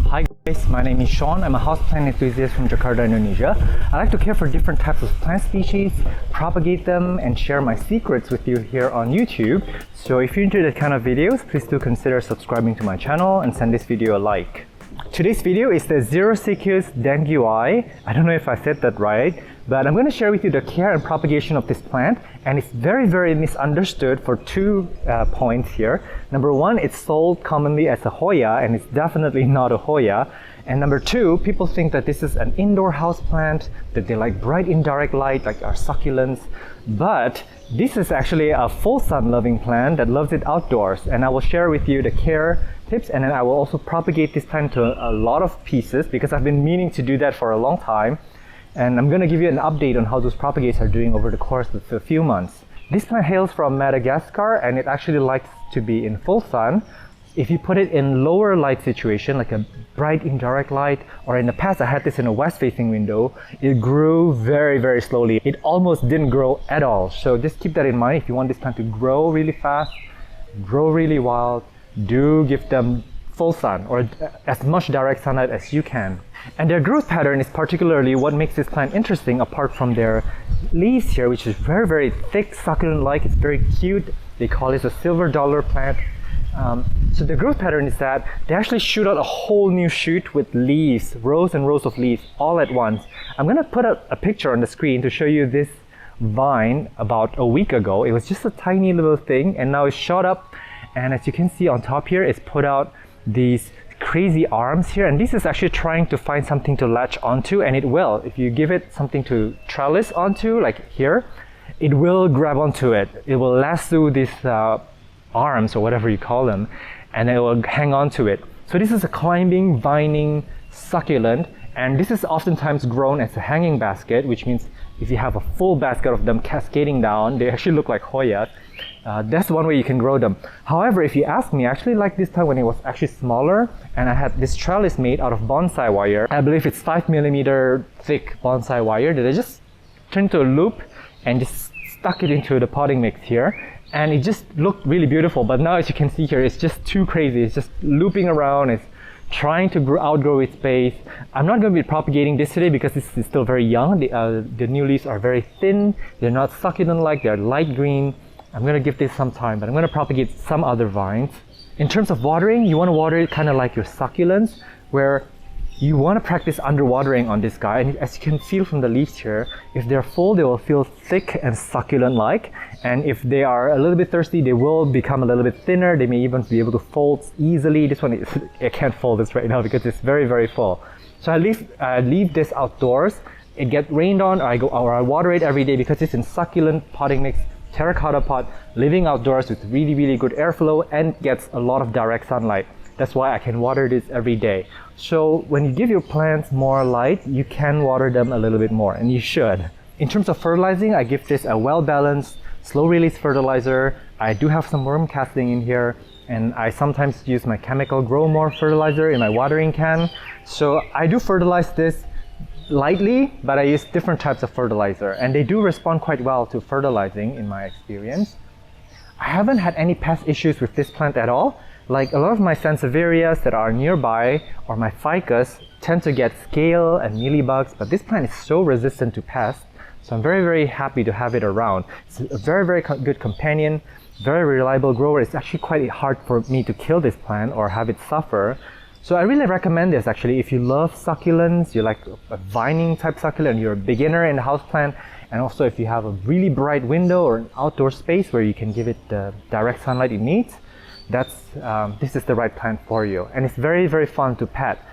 Hi guys, my name is Sean. I'm a houseplant enthusiast from Jakarta, Indonesia. I like to care for different types of plant species, propagate them, and share my secrets with you here on YouTube. So if you're into that kind of videos, please do consider subscribing to my channel and send this video a like. Today's video is the Xerosicyos Danguyi. I don't know if I said that right, but I'm going to share with you the care and propagation of this plant, and it's very misunderstood for two points here. Number one, it's sold commonly as a Hoya, and it's definitely not a Hoya. And number two, people think that this is an indoor house plant, that they like bright indirect light like our succulents, but this is actually a full sun loving plant that loves it outdoors, and I will share with you the care tips, and then I will also propagate this plant to a lot of pieces because I've been meaning to do that for a long time. And I'm going to give you an update on how those propagates are doing over the course of a few months. This plant hails from Madagascar, and it actually likes to be in full sun. If you put it in lower light situation, like a bright indirect light, or in the past I had this in a west facing window, it grew very slowly. It almost didn't grow at all. So just keep that in mind. If you want this plant to grow really fast, grow really wild, do give them full sun or as much direct sunlight as you can. And their growth pattern is particularly what makes this plant interesting, apart from their leaves here, which is very thick, succulent-like. It's very cute. They call it a silver dollar plant. So the growth pattern is that they actually shoot out a whole new shoot with leaves, rows and rows of leaves all at once. I'm going to put a picture on the screen to show you this vine about a week ago. It was just a tiny little thing, and now it's shot up. And as you can see on top here, it's put out these crazy arms here, and this is actually trying to find something to latch onto, and it will. If you give it something to trellis onto, like here, it will grab onto it. It will lasso these arms, or whatever you call them, and it will hang on to it. So this is a climbing, vining succulent, and this is oftentimes grown as a hanging basket, which means if you have a full basket of them cascading down, they actually look like Hoyas. That's one way you can grow them. However, if you ask me, I actually like this time when it was actually smaller, and I had this trellis made out of bonsai wire. I believe it's 5mm thick bonsai wire that I just turned to a loop and just stuck it into the potting mix here, and it just looked really beautiful. But now, as you can see here, it's just too crazy. It's just looping around. It's trying to outgrow its base. I'm not going to be propagating this today because this is still very young. The new leaves are very thin. They're not succulent-like. They're light green. I'm going to give this some time, but I'm going to propagate some other vines. In terms of watering, you want to water it kind of like your succulents, where you want to practice underwatering on this guy. And as you can feel from the leaves here, if they're full, they will feel thick and succulent-like. And if they are a little bit thirsty, they will become a little bit thinner. They may even be able to fold easily. This one, I can't fold this right now because it's very full. So I leave this outdoors. It gets rained on, or I water it every day because it's in succulent potting mix, terracotta pot, living outdoors with really good airflow, and gets a lot of direct sunlight. That's why I can water this every day. So when you give your plants more light, you can water them a little bit more, and you should. In terms of fertilizing, I give this a well-balanced, slow-release fertilizer. I do have some worm casting in here, and I sometimes use my chemical Grow More fertilizer in my watering can. So I do fertilize this lightly, but I use different types of fertilizer, and they do respond quite well to fertilizing in my experience. I haven't had any pest issues with this plant at all. Like a lot of my sansevierias that are nearby, or my ficus, tend to get scale and mealybugs, but this plant is so resistant to pests, so I'm very happy to have it around. It's a very good companion, very reliable grower. It's actually quite hard for me to kill this plant or have it suffer. So I really recommend this actually if you love succulents, you like a vining type succulent, you're a beginner in the houseplant, and also if you have a really bright window or an outdoor space where you can give it the direct sunlight it needs, this is the right plant for you. And it's very fun to pet.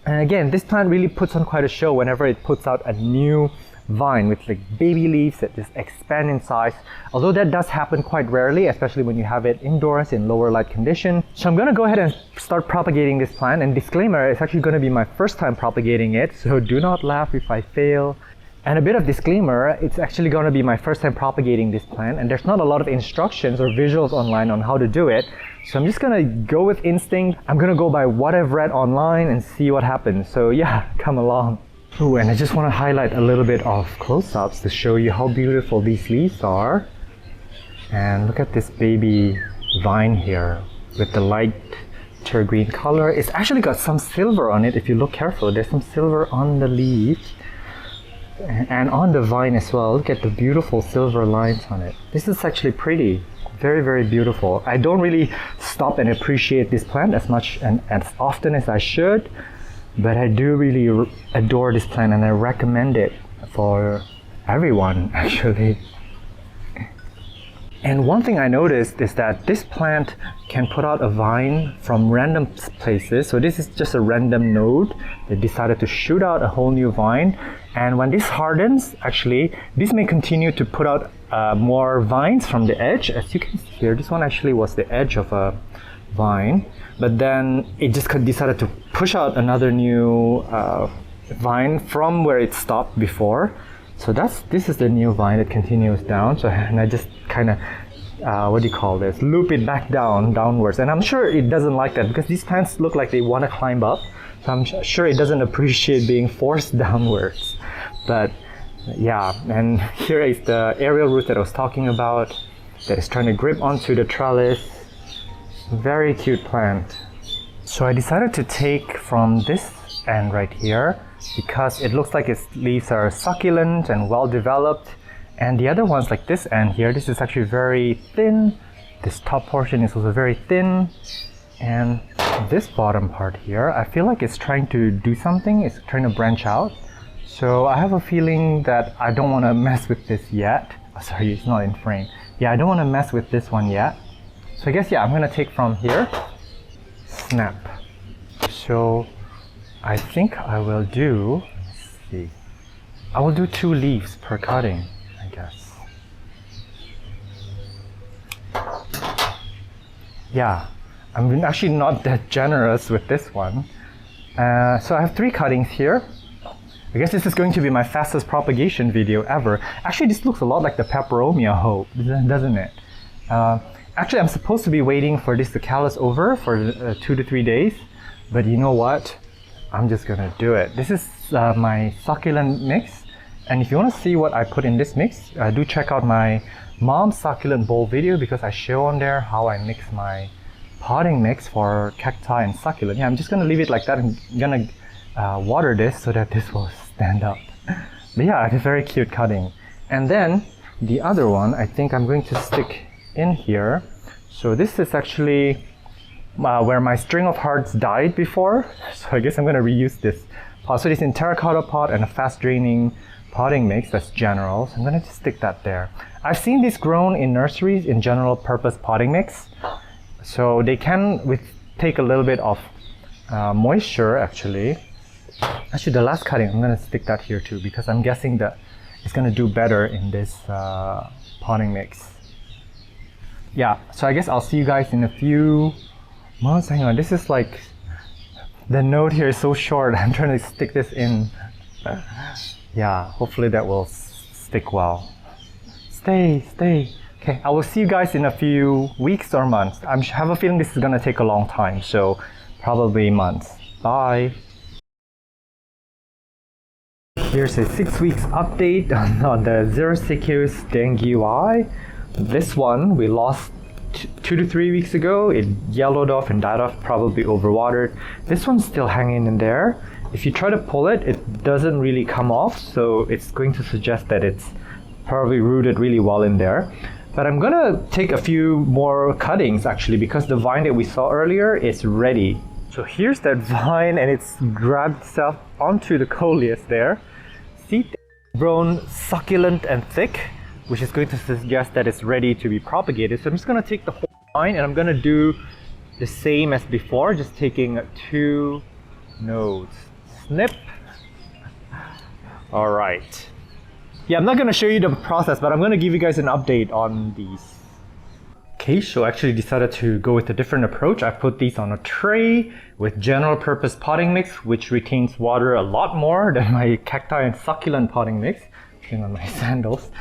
And again, this plant really puts on quite a show whenever it puts out a new vine with like baby leaves that just expand in size, although that does happen quite rarely, especially when you have it indoors in lower light condition. So I'm going to go ahead and start propagating this plant, and disclaimer, it's actually going to be my first time propagating it, so do not laugh if I fail. And a bit of disclaimer, it's actually going to be my first time propagating this plant, and there's not a lot of instructions or visuals online on how to do it, so I'm just going to go with instinct. I'm going to go by what I've read online and see what happens. So yeah, come along. Ooh, and I just want to highlight a little bit of close-ups to show you how beautiful these leaves are. And look at this baby vine here with the light terra green color. It's actually got some silver on it if you look carefully. There's some silver on the leaves and on the vine as well. Look at the beautiful silver lines on it. This is actually pretty. Very, very beautiful. I don't really stop and appreciate this plant as much and as often as I should, but I do really adore this plant and I recommend it for everyone actually. And one thing I noticed is that this plant can put out a vine from random places. So this is just a random node that decided to shoot out a whole new vine. And when this hardens, actually, this may continue to put out more vines from the edge. As you can see here, this one actually was the edge of a vine. But then it just decided to push out another new vine from where it stopped before. So this is the new vine that continues down. So and I just kind of what do you call this? Loop it back downwards. And I'm sure it doesn't like that because these plants look like they want to climb up. So I'm sure it doesn't appreciate being forced downwards. But yeah, and here is the aerial root that I was talking about that is trying to grip onto the trellis. Very cute plant. So I decided to take from this end right here because it looks like its leaves are succulent and well developed, and the other ones like this end here, this is actually very thin. This top portion is also very thin, and this bottom part here, I feel like it's trying to do something. It's trying to branch out. So I have a feeling that I don't want to mess with this yet. Oh, sorry, it's not in frame. Yeah, I don't want to mess with this one yet. So I guess, yeah, I'm going to take from here, snap. So I think I will do, let's see, I will do 2 leaves per cutting, I guess. Yeah, I'm actually not that generous with this one. So I have 3 cuttings here. I guess this is going to be my fastest propagation video ever. Actually, this looks a lot like the peperomia hope, doesn't it? Actually, I'm supposed to be waiting for this to callus over for 2 to 3 days, but you know what? I'm just gonna do it. This is my succulent mix, and if you want to see what I put in this mix, do check out my mom's succulent bowl video because I show on there how I mix my potting mix for cacti and succulent. Yeah, I'm just gonna leave it like that. I'm gonna water this so that this will stand up. But yeah, it's a very cute cutting. And then the other one, I think I'm going to stick in here. So this is actually where my string of hearts died before. So I guess I'm going to reuse this pot. So it's in terracotta pot and a fast draining potting mix that's general. So I'm going to just stick that there. I've seen this grown in nurseries in general purpose potting mix. So they can take a little bit of moisture actually. Actually, the last cutting, I'm going to stick that here too because I'm guessing that it's going to do better in this potting mix. Yeah, so I guess I'll see you guys in a few months. Hang on, this is like, the note here is so short. I'm trying to stick this in. Yeah, hopefully that will stick well. Stay. Okay, I will see you guys in a few weeks or months. I have a feeling this is gonna take a long time, so probably months. Bye. Here's a 6 weeks update on the Xerosicyos Danguyi. This one we lost 2 to 3 weeks ago. It yellowed off and died off, probably overwatered. This one's still hanging in there. If you try to pull it, it doesn't really come off, so it's going to suggest that it's probably rooted really well in there. But I'm gonna take a few more cuttings actually because the vine that we saw earlier is ready. So here's that vine and it's grabbed itself onto the coleus there. See, it's grown succulent and thick, which is going to suggest that it's ready to be propagated. So I'm just going to take the whole vine and I'm going to do the same as before, just taking 2 nodes. Snip. All right. Yeah, I'm not going to show you the process, but I'm going to give you guys an update on these. Okay, so I actually decided to go with a different approach. I put these on a tray with general purpose potting mix, which retains water a lot more than my cacti and succulent potting mix. Putting on my sandals.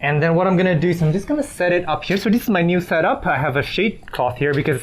And then what I'm gonna do is I'm just gonna set it up here. So this is my new setup. I have a shade cloth here because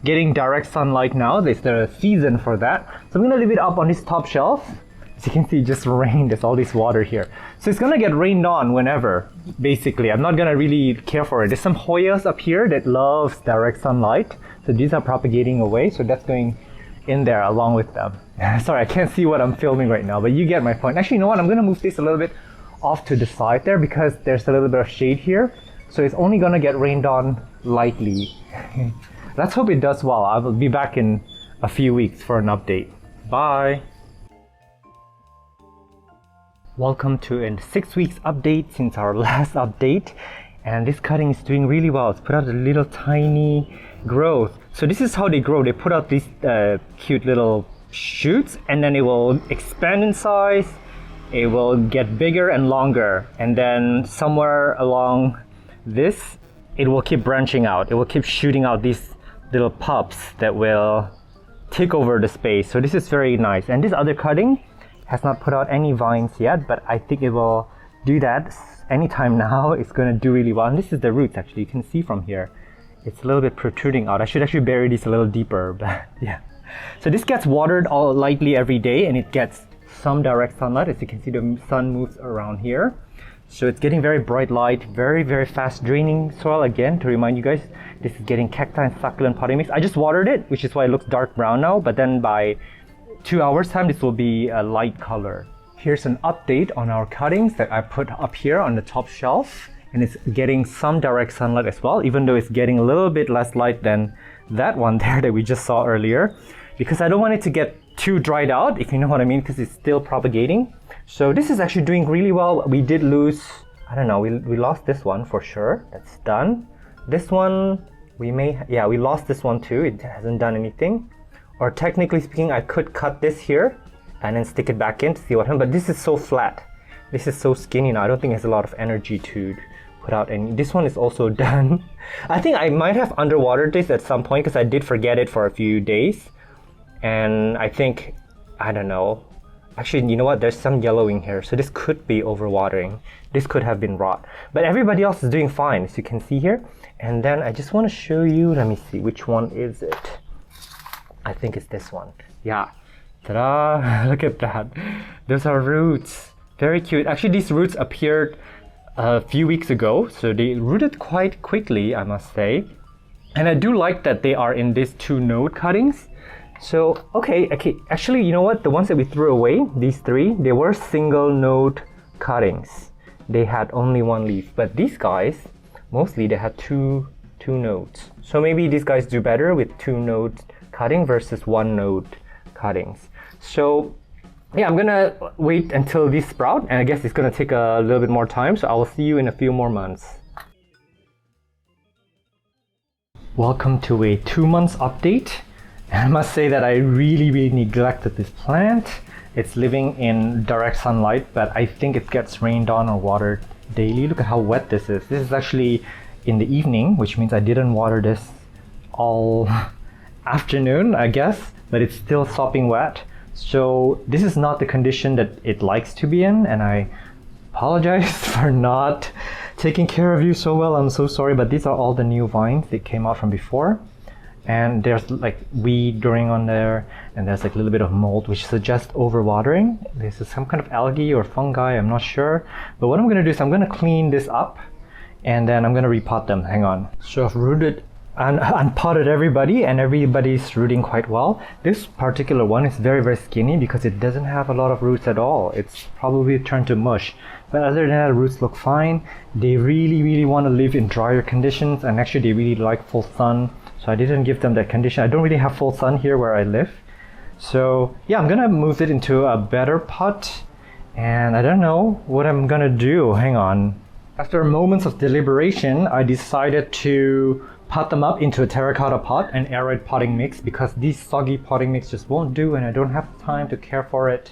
getting direct sunlight now, there's the season for that. So I'm gonna leave it up on this top shelf. As you can see, it just rained, there's all this water here. So it's gonna get rained on whenever, basically. I'm not gonna really care for it. There's some Hoyas up here that loves direct sunlight. So these are propagating away, so that's going in there along with them. Sorry, I can't see what I'm filming right now, but you get my point. Actually, you know what? I'm gonna move this a little bit off to the side there because there's a little bit of shade here. So it's only gonna get rained on lightly. Let's hope it does well. I will be back in a few weeks for an update. Bye. Welcome to a 6 weeks update since our last update. And this cutting is doing really well. It's put out a little tiny growth. So this is how they grow. They put out these cute little shoots, and then it will expand in size. It will get bigger and longer, and then somewhere along this, it will keep branching out. It will keep shooting out these little pups that will take over the space. So this is very nice. And this other cutting has not put out any vines yet, but I think it will do that anytime now. It's going to do really well. And this is the roots, actually. You can see from here. It's a little bit protruding out. I should actually bury these a little deeper, but yeah. So this gets watered all lightly every day, and it gets some direct sunlight. As you can see, the sun moves around here. So it's getting very bright light, very, very fast draining soil. Again, to remind you guys, this is getting cacti and succulent potting mix. I just watered it, which is why it looks dark brown now, but then by 2 hours time, this will be a light color. Here's an update on our cuttings that I put up here on the top shelf. And it's getting some direct sunlight as well, even though it's getting a little bit less light than that one there that we just saw earlier, because I don't want it to get too dried out, if you know what I mean, because it's still propagating. So this is actually doing really well. We did lose, I don't know, we lost this one for sure. That's done. This one, we lost this one too. It hasn't done anything. Or technically speaking, I could cut this here and then stick it back in to see what happens, but this is so flat. This is so skinny now. I don't think it has a lot of energy to put out any. This one is also done. I think I might have underwatered this at some point because I did forget it for a few days. And I think, I don't know. Actually, you know what? There's some yellowing here. So this could be overwatering. This could have been rot. But everybody else is doing fine, as you can see here. And then I just want to show you, let me see, which one is it? I think it's this one. Yeah. Ta-da! Look at that. Those are roots. Very cute. Actually, these roots appeared a few weeks ago, so they rooted quite quickly, I must say. And I do like that they are in these 2 node cuttings. So, okay, actually, you know what? The ones that we threw away, these 3, they were single node cuttings. They had only 1 leaf, but these guys, mostly they had two nodes. So maybe these guys do better with 2 node cutting versus 1 node cuttings. So, yeah, I'm gonna wait until these sprout, and I guess it's gonna take a little bit more time, so I will see you in a few more months. Welcome to a 2 months update. And I must say that I really neglected this plant. It's living in direct sunlight, but I think it gets rained on or watered daily. Look at how wet this is. This is actually in the evening, which means I didn't water this all afternoon, I guess, but it's still sopping wet. So this is not the condition that it likes to be in, and I apologize for not taking care of you so well. I'm so sorry, but these are all the new vines that came out from before. And there's like weed growing on there, and there's like a little bit of mold, which suggests overwatering. This is some kind of algae or fungi, I'm not sure. But what I'm gonna do is I'm gonna clean this up, and then I'm gonna repot them. Hang on. So I've rooted and unpotted everybody, and everybody's rooting quite well. This particular one is very skinny because it doesn't have a lot of roots at all. It's probably turned to mush. But other than that, the roots look fine. They really want to live in drier conditions, and actually they really like full sun. So I didn't give them that condition. I don't really have full sun here where I live. So yeah, I'm gonna move it into a better pot, and I don't know what I'm gonna do. Hang on. After moments of deliberation, I decided to pot them up into a terracotta pot, an arid potting mix, because these soggy potting mix just won't do, and I don't have time to care for it,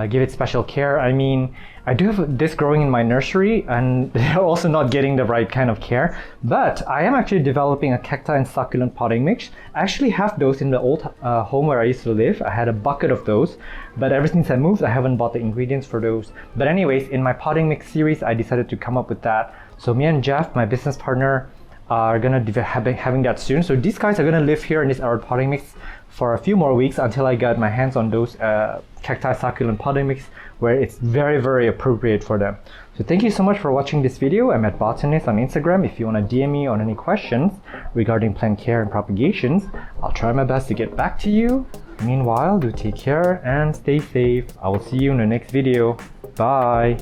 give it special care. I mean, I do have this growing in my nursery, and they're also not getting the right kind of care, but I am actually developing a cacti and succulent potting mix. I actually have those in the old home where I used to live. I had a bucket of those, but ever since I moved, I haven't bought the ingredients for those. But anyways, in my potting mix series, I decided to come up with that. So me and Jeff, my business partner, are gonna having that soon. So these guys are gonna live here in this arid potting mix for a few more weeks until I got my hands on those cacti succulent potting mix where it's very, very appropriate for them. So thank you so much for watching this video. I'm at Botanist on Instagram. If you want to DM me on any questions regarding plant care and propagations, I'll try my best to get back to you. Meanwhile, do take care and stay safe. I will see you in the next video. Bye!